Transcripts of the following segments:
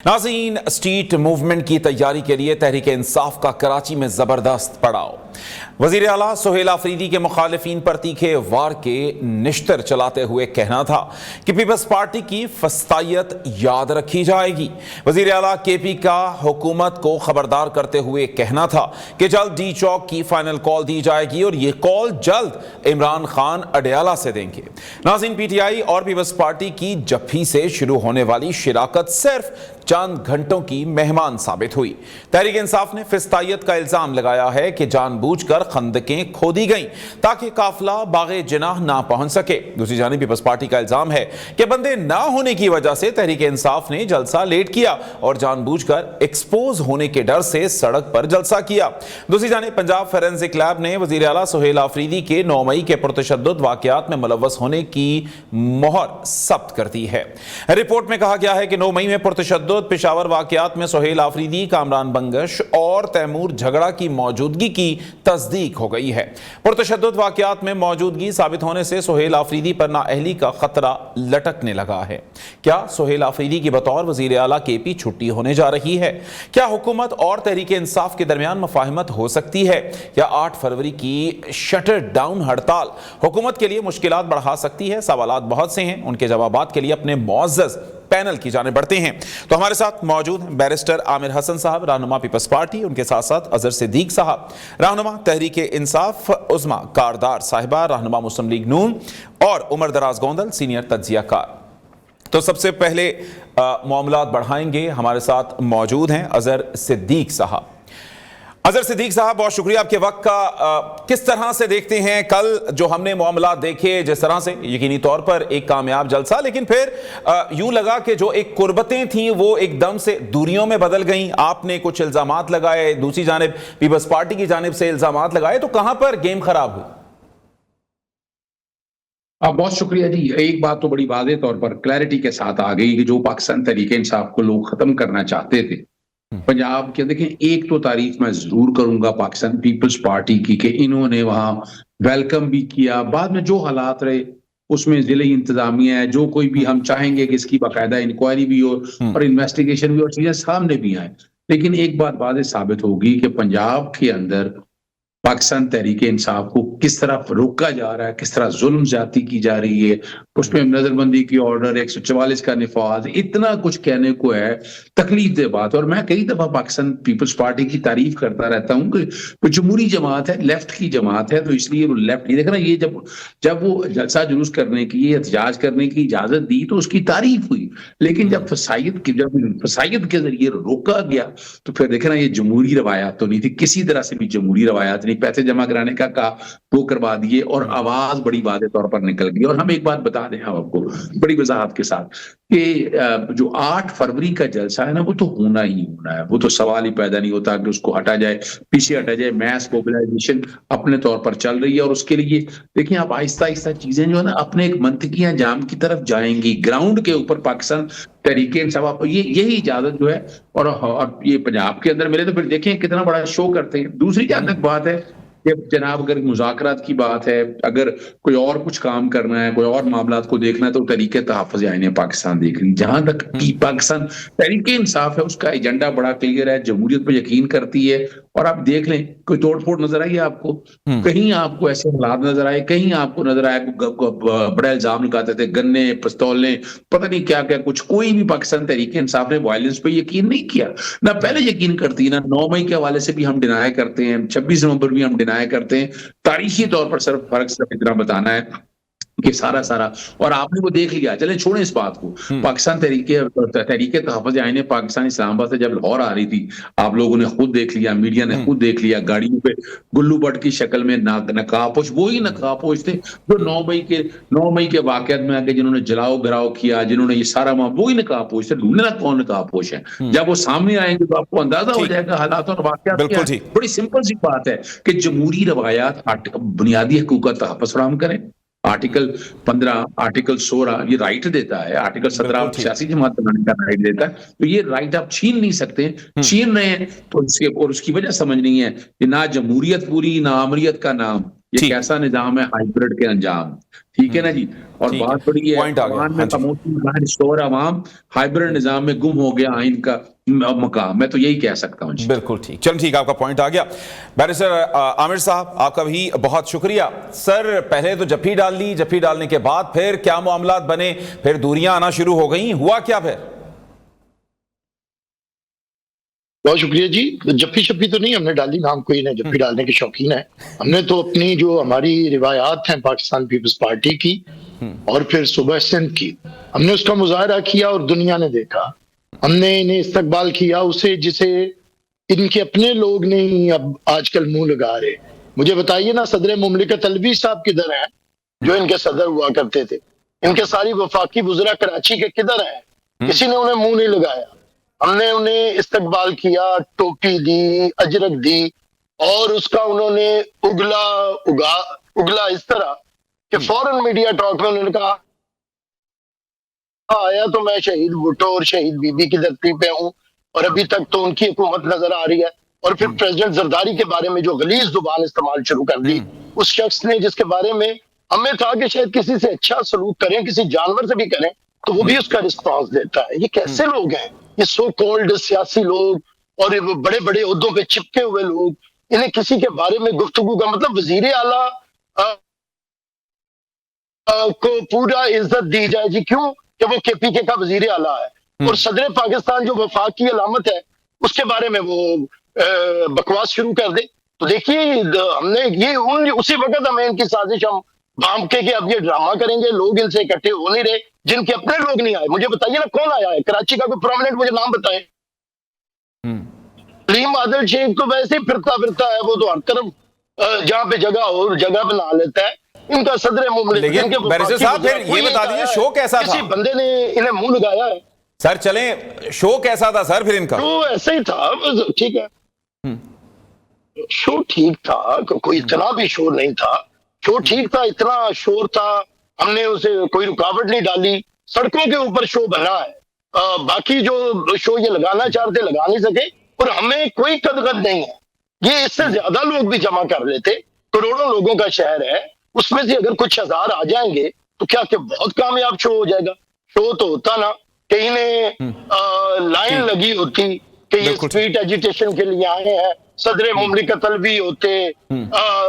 नाज़रीन, street movement की तैयारी के लिए तहरीक इंसाफ का कराची में जबरदस्त पड़ाव। वजीर आला सुहेल आफरीदी के मुखालिफिन पर तीखे वार के निश्तर चलाते हुए कहना था कि पीपल्स पार्टी की फस्तायत याद रखी जाएगी। वजीर आला केपी का हुकूमत को खबरदार करते हुए कहना था कि जल्द डी चौक की फाइनल कॉल दी जाएगी और ये कॉल जल्द इमरान खान अडयाला से देंगे। नाज़रीन, पीटीआई और पीपल्स पार्टी की जफ्फी से शुरू होने वाली शिराकत सिर्फ चंद घंटों की मेहमान साबित हुई। तहरीक इंसाफ ने फिस्तायत का इल्जाम लगाया है कि जानबूझकर खंदकें खोदी गईं ताकि काफिला बागे जिनाह ना पहुंच सके। दूसरी जानिब पीपल्स पार्टी का इल्जाम है कि बंदे ना होने की वजह से तहरीक इंसाफ ने जलसा लेट किया और जानबूझकर एक्सपोज होने के डर से सड़क पर जलसा किया। दूसरी जानिब पंजाब फोरेंसिक लैब ने वजीर आला सुहेल आफरीदी के 9 मई के पुरतशद्दुद वाकयात में मुलव्वस होने की मोहर सब्त कर दी है। रिपोर्ट में कहा गया है कि 9 मई में पुरतशद्दुद पेशावर वाकयात में सुहेल आफरीदी, कामरान बंगश और तैमूर झगड़ा की मौजूदगी की तस्दीक हो गई है। पुरतशद्दुद वाकयात में मौजूदगी साबित होने से सुहेल आफरीदी पर नाअहली का खतरा लटकने लगा है। क्या सुहेल आफरीदी की बतौर वजीर आला केपी छुट्टी होने जा रही है? क्या हुकूमत और तहरीक इंसाफ के दरमियान मुफाहमत हो सकती है? या 8 फरवरी की शटर डाउन हड़ताल हुकूमत के लिए मुश्किलात बढ़ा सकती है? सवालात बहुत से हैं, उनके जवाबात के लिए अपने मुअज़्ज़ज़ पैनल की जाने बढ़ते हैं। तो हमारे साथ मौजूद बैरिस्टर आमिर हसन साहब, रहनुमा पीपल्स पार्टी, उनके साथ साथ अजहर सिद्दीक साहब, रहनुमा तहरीक इंसाफ, उज़्मा कारदार साहिबा, रहनुमा मुस्लिम लीग नून, और उमर दराज गोंदल, सीनियर तज्जियाकार। तो सबसे पहले मामलात बढ़ाएंगे। हमारे साथ मौजूद हैं अजहर सिद्दीक साहब। अजहर सिद्दीक साहब, बहुत शुक्रिया आपके वक्त का। किस तरह से देखते हैं कल जो हमने मामला देखे, जिस तरह से यकीनी तौर पर एक कामयाब जलसा, लेकिन फिर यूं लगा कि जो एक कुर्बतें थीं वो एकदम से दूरियों में बदल गईं। आपने कुछ इल्जामात लगाए, दूसरी जानिब पीपल्स पार्टी की जानिब से इल्जामात लगाए, तो कहां पर गेम खराब हुई? बहुत शुक्रिया जी। एक बात तो बड़ी वाज़ेह तौर पर क्लैरिटी के साथ आ गई कि जो पाकिस्तान तहरीक इंसाफ को लोग खत्म करना चाहते थे पंजाब के, देखें, एक तो तारीफ मैं जरूर करूंगा पाकिस्तान पीपल्स पार्टी की कि इन्होंने वहां वेलकम भी किया। बाद में जो हालात रहे उसमें जिले इंतजामिया है, जो कोई भी, हम चाहेंगे कि इसकी बाकायदा इंक्वायरी भी हो और इन्वेस्टिगेशन भी और चीजें सामने भी आए। लेकिन एक बात वाज़ेह साबित होगी कि पंजाब के अंदर पाकिस्तान तहरीक इंसाफ को किस तरह रोका जा रहा है, किस तरह जुल्म ज्यादती की जा रही है, उसमें नजरबंदी की ऑर्डर, 144 का निफाज, इतना कुछ कहने को है, तकलीफ दे बात। और मैं कई दफा पाकिस्तान पीपल्स पार्टी की तारीफ करता रहता हूँ कि जमहूरी जमात है, लेफ्ट की जमात है, तो इसलिए वो लेफ्ट, ये देखना, ये जब वो जलसा जुलूस करने की, एहतजाज करने की इजाजत दी तो उसकी तारीफ हुई। लेकिन जब फसायद के जरिए रोका गया तो फिर देखना ये जमहूरी रवायात तो नहीं थी, किसी तरह से भी जमहूरी रवायात नहीं। पैसे जमा कराने का कहा, वो करवा दिए और आवाज बड़ी वाज़ेह तौर पर निकल गई। और हम एक बात बता दें आपको बड़ी वजाहत के साथ कि जो 8 फरवरी का जलसा है ना, वो तो होना ही होना है, वो तो सवाल ही पैदा नहीं होता कि उसको हटा जाए, पीछे हटा जाए। मैस मोबिलाइजेशन अपने तौर पर चल रही है और उसके लिए देखिए आप आहिस्ता आहिस्ता चीजें जो है ना अपने एक मंतकी अंजाम की तरफ जाएंगी। ग्राउंड के ऊपर पाकिस्तान तहरीके इंसाफ यही इजाजत जो है और ये पंजाब के अंदर मिले तो फिर देखें कितना बड़ा शो करते हैं। दूसरी जहां तक बात है कि जनाब अगर मुज़ाकरात की बात है, अगर कोई और कुछ काम करना है, कोई और मामलात को देखना है, तो तहरीके तहफ़्फ़ुज़ आईन पाकिस्तान देख रही। जहां तक की पाकिस्तान तहरीके इंसाफ है उसका एजेंडा बड़ा क्लियर है, जमहूरियत पर यकीन करती है। और आप देख लें कोई तोड़ फोड़ नजर आई आपको? कहीं आपको ऐसे हालात नजर आए? कहीं आपको नजर आया बड़ा इल्जाम लगाते थे, गन्ने, पिस्तौलें, पता नहीं क्या क्या कुछ? कोई भी पाकिस्तान तहरीके इंसाफ ने वायलेंस पे यकीन नहीं किया, ना पहले यकीन करती, ना 9 मई के हवाले से भी हम डिनाई करते हैं, 26 नवंबर भी हम डिनाई करते हैं। तारीखी तौर पर सिर्फ फर्क सिर्फ इतना बताना है कि सारा और आपने वो देख लिया। चलें छोड़ें इस बात को। पाकिस्तान तहरीके तहफ़्फ़ुज़ आईन पाकिस्तान इस्लामाबाद से जब लाहौर आ रही थी, आप लोगों ने खुद देख लिया, मीडिया ने खुद देख लिया, गाड़ियों पे गुल्लू भट्ट की शक्ल में नकाबपोश, वही नकाबपोश थे जो 9 मई के वाकयात में आके जिन्होंने जलाओ घराव किया, जिन्होंने ये सारा वही नकाबपोश थे। ढूंढना कौन नकाबपोश है? जब वो सामने आएंगे तो आपको अंदाजा हो जाएगा हालात और वाकयात क्या है। बड़ी सिंपल सी बात है कि जमहूरी रवायात बुनियादी हकूक़ का तहफ़्फ़ुज़ फराहम करें। आर्टिकल 15, आर्टिकल 16 ये राइट देता है, आर्टिकल 17 सियासी जमात बनाने का राइट देता है। तो ये राइट आप छीन नहीं सकते, छीन रहे हैं तो उसकी वजह समझ नहीं है कि ना जमहूरियत पूरी, ना अमरियत का नाम। ये कैसा निजाम है हाइब्रिड के अंजाम, ठीक है ना जी। और बात बड़ी है अवाम में खामोशी शोर, अवाम हाइब्रिड निजाम में गुम हो गया आइन का मकाम, मैं तो यही कह सकता हूँ। बिल्कुल ठीक, चलो ठीक, आपका पॉइंट आ गया। बैरिस्टर आमिर साहब, आपका भी बहुत शुक्रिया। सर, पहले तो जफ्फी डाल ली, जफ्फी डालने के बाद फिर क्या मामलात बने, फिर दूरियां आना शुरू हो गई, हुआ क्या फिर? बहुत शुक्रिया जी। जफ्फी शफ्फी तो नहीं हमने डाली, नाम कोई नहीं जफ्फी डालने के शौकीन है। हमने तो अपनी जो हमारी रिवायात हैं पाकिस्तान पीपल्स पार्टी की और फिर सुबह सिंध की, हमने उसका मुजाहरा किया और दुनिया ने देखा। हमने इन्हें इस्तकबाल किया उसे जिसे इनके अपने लोग नहीं अब आजकल मुंह लगा रहे। मुझे बताइए ना, सदर मुमलिकत अलवी साहब किधर हैं जो इनके सदर हुआ करते थे? इनके सारी वफाकी वुज़रा कराची के किधर हैं? किसी ने उन्हें मुंह नहीं लगाया। हमने उन्हें इस्तकबाल किया, टोपी दी, अजरक दी और उसका उन्होंने उगला इस तरह कि फौरन मीडिया टॉक में उन्होंने कहा आया तो मैं शहीद भुट्टो और शहीद बीबी की धरती पे हूँ और अभी तक तो उनकी हुकूमत नजर आ रही है। और फिर प्रेसिडेंट जरदारी के बारे में जो गलीज जुबान इस्तेमाल शुरू कर दी उस शख्स ने, जिसके बारे में हमें था कि शायद किसी से अच्छा सलूक करें, किसी जानवर से भी करें तो वो भी उसका रिस्पॉन्स देता है। ये कैसे लोग हैं, ये सो कॉल्ड सियासी लोग और ये बड़े बड़े ओहदों पे चिपके हुए लोग, इन्हें किसी के बारे में गुफ्तगू का मतलब वजीर आला को पूरा इज्जत दी जाए जी, क्यों कि वो केपीके का वजीर आला है और सदर पाकिस्तान जो वफाक की अलामत है उसके बारे में वो बकवास शुरू कर दे। तो देखिए हमने ये उसी वक्त हमें इनकी साजिश हम भांप के अब ये ड्रामा करेंगे, लोग इनसे इकट्ठे हो नहीं रहे, जिनके अपने लोग नहीं आए। मुझे बताइए ना कौन आया है कराची का, कोई प्रोमिनेंट मुझे नाम बताए। सलीम आदिल शेख तो वैसे ही फिरता है, वो तो हर तरफ जहाँ पे जगह हो जगह बना लेता है। इनका सदर मुमलिकत, बैरिस्टर साहब फिर ये बता दीजिए शो कैसा था? किसी बंदे ने इन्हें मुंह लगाया है? सर चलें, शो कैसा था सर फिर इनका? शो ऐसे ही था, ठीक है, शो ठीक था, कोई इतना भी शोर नहीं था। शो ठीक था, इतना शोर था हमने उसे कोई रुकावट नहीं डाली, सड़कों के ऊपर शो बना है। बाकी जो शो ये लगाना चाहते लगा नहीं सके और हमें कोई कदगद नहीं है। ये इससे ज्यादा लोग भी जमा कर लेते, करोड़ों लोगों का शहर है, उसमें से अगर कुछ हजार आ जाएंगे तो क्या बहुत कामयाब शो हो जाएगा। शो तो होता ना कहीं ने लाइन लगी होती कि ये स्ट्रीट एजुटेशन के लिए आए हैं, सदर मुमलिकत अलवी होते,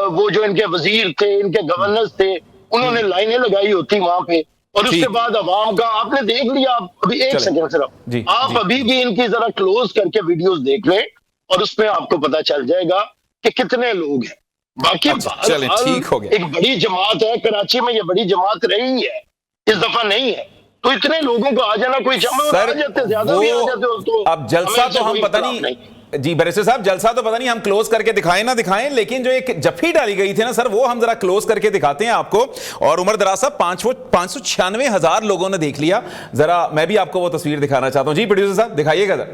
वो जो इनके वजीर थे, इनके गवर्नर्स थे, उन्होंने लाइनें लगाई होती वहां पे और उसके बाद अवाम का आपने देख लिया। अभी एक सेकंड सिर्फ आप अभी भी इनकी जरा क्लोज करके वीडियोस देख लें और उसमें आपको पता चल जाएगा कि कितने लोग हैं। बाकी ठीक हो गया, एक बड़ी जमात है कराची में, ये बड़ी जमात रही है, इस दफा नहीं है। तो इतने लोगों को आ जाना, कोई जमा आ जाते, ज्यादा भी आ जाते हो तो अब जलसा तो हम पता नहीं जी बैरिस्टर साहब, जलसा तो पता नहीं हम क्लोज करके दिखाएं ना दिखाएं, लेकिन जो एक जफ्फी डाली गई थी ना सर, वो हम जरा क्लोज करके दिखाते हैं आपको। और उमर दराज साहब 596,000 लोगों ने देख लिया। जरा मैं भी आपको वो तस्वीर दिखाना चाहता हूं। जी प्रोड्यूसर साहब दिखाइएगा जरा,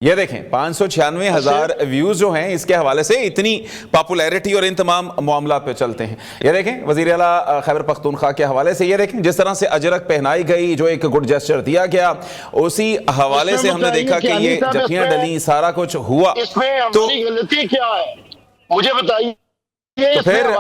ये देखें 596,000 व्यूज जो हैं, इसके हवाले से इतनी पॉपुलैरिटी और इन तमाम मामला पे चलते हैं। ये देखें वज़ीर आला खैबर पख्तूनख्वा के हवाले से, ये देखें जिस तरह से अजरक पहनाई गई, जो एक गुड जेस्चर दिया गया, उसी हवाले से हमने देखा कि ये जफ्फियां डली, सारा कुछ हुआ। तो गलती क्या है मुझे बताइए? तो फिर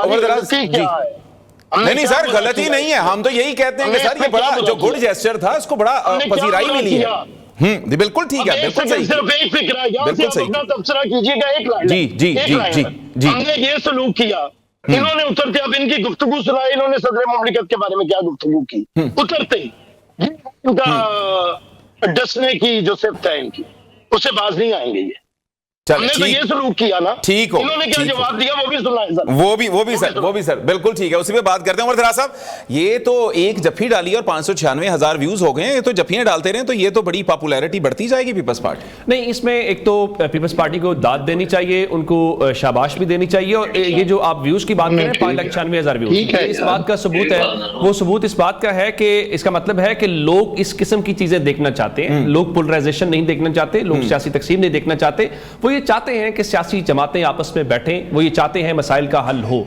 नहीं सर, गलती नहीं है, हम तो यही कहते हैं कि सर ये बड़ा जो गुड जेस्चर था उसको बड़ा पजीराई मिली है। बिल्कुल ठीक है, बिल्कुल सही, सिर्फ एक फिक्र है, बिल्कुल सही, तबसरा कीजिएगा एक लाइन। जी जी जी जी जी, हमने ये सलूक किया, इन्होंने उतरते अब इनकी गुफ्तगू सुनाई, इन्होंने सदर मुमलिकत के बारे में क्या गुफ्तगू की, उतरते ही इनका डसने की जो सिफ्त है इनकी, उससे बाज नहीं आएंगे ये। हमने तो ये सलूक किया ना, ठीक हो, इन्होंने क्या जवाब दिया वो भी सुना है सर, वो भी सर बिल्कुल ठीक है, उसी पे बात करते हैं। उमर दराज साहब, ये तो एक जफ्फी डाली और 596,000 व्यूज हो गए, ये तो जफ्फियां डालते रहे तो ये तो बड़ी पॉपुलैरिटी बढ़ती जाएगी पीपल्स पार्टी। नहीं, इसमें एक तो पीपल्स पार्टी को दाद देनी चाहिए, उनको शाबाश भी देनी चाहिए। और ये जो आप व्यूज की बात कर रहे हैं 596,000 व्यूज, इस बात का सबूत है, वो सबूत इस बात का है कि इसका मतलब है कि लोग इस किस्म की चीजें देखना चाहते हैं, लोग पोलराइजेशन नहीं देखना चाहते, लोग सियासी तकसीम नहीं देखना चाहते, वो وہ یہ چاہتے ہیں کہ سیاسی جماعتیں آپس میں بیٹھیں, وہ یہ چاہتے ہیں مسائل کا حل ہو.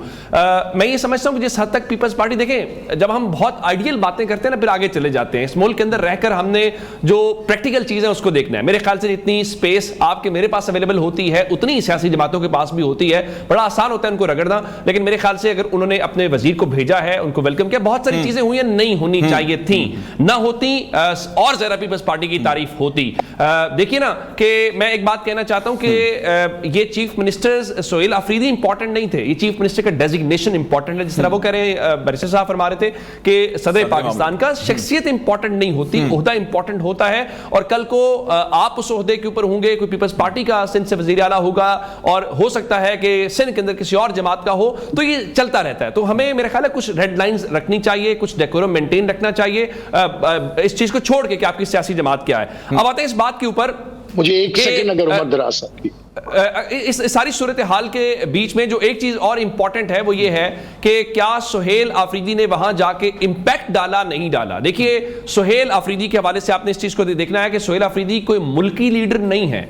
میں یہ سمجھتا ہوں کہ جس حد تک پیپلز پارٹی, دیکھیں جب ہم بہت آئیڈیل باتیں کرتے ہیں نا پھر آگے چلے جاتے ہیں. اس ملک کے اندر رہ کر ہم نے جو پریکٹیکل چیزیں اس کو دیکھنا ہے. میرے خیال سے اتنی اسپیس آپ کے میرے پاس اویلیبل ہوتی ہے اتنی سیاسی جماعتوں کے پاس بھی ہوتی ہے. بڑا آسان ہوتا ہے ان کو رگڑنا, لیکن میرے خیال سے اگر انہوں نے اپنے وزیر کو بھیجا ہے, ان کو ویلکم کیا, بہت ساری چیزیں ہوئی ہیں نہیں ہونی چاہیے تھیں, نہ ہوتی اور زیادہ پیپلز پارٹی کی تعریف ہوتی. دیکھیے نا کہ میں ایک بات کہنا چاہتا ہوں کہ یہ chief minister Sohail Afridi important نہیں تھے, یہ چیف منسٹر کا ڈیزگنیشن امپورٹنٹ ہے. جس طرح وہ کہہ رہے ہیں بیرسٹر صاحب فرما رہے تھے کہ صدر پاکستان کا شخصیت امپورٹنٹ نہیں ہوتی, عہدہ امپورٹنٹ ہوتا ہے. اور کل کو آپ اس عہدے کے اوپر ہوں گے, کوئی پیپلز پارٹی کا سندھ سے وزیر اعلیٰ ہوگا اور ہو سکتا ہے کہ سندھ کے اندر کسی اور جماعت کا ہو, تو یہ چلتا رہتا ہے. تو ہمیں میرے خیال ہے کچھ ریڈ لائنز رکھنی چاہیے, کچھ ڈیکورم مینٹین رکھنا چاہیے اس چیز کو چھوڑ کے کہ آپ کی سیاسی جماعت کیا ہے. اب آتے ہیں اس بات کے اوپر, مجھے ایک سیکنڈ اگر عمر دراز صاحب کی اس ساری صورتحال کے بیچ میں جو ایک چیز اور امپورٹنٹ ہے وہ یہ ہے کہ کیا سہیل آفریدی نے وہاں جا کے امپیکٹ ڈالا نہیں ڈالا. دیکھیے سہیل آفریدی کے حوالے سے آپ نے اس چیز کو دیکھنا ہے کہ سہیل آفریدی کوئی ملکی لیڈر نہیں ہے,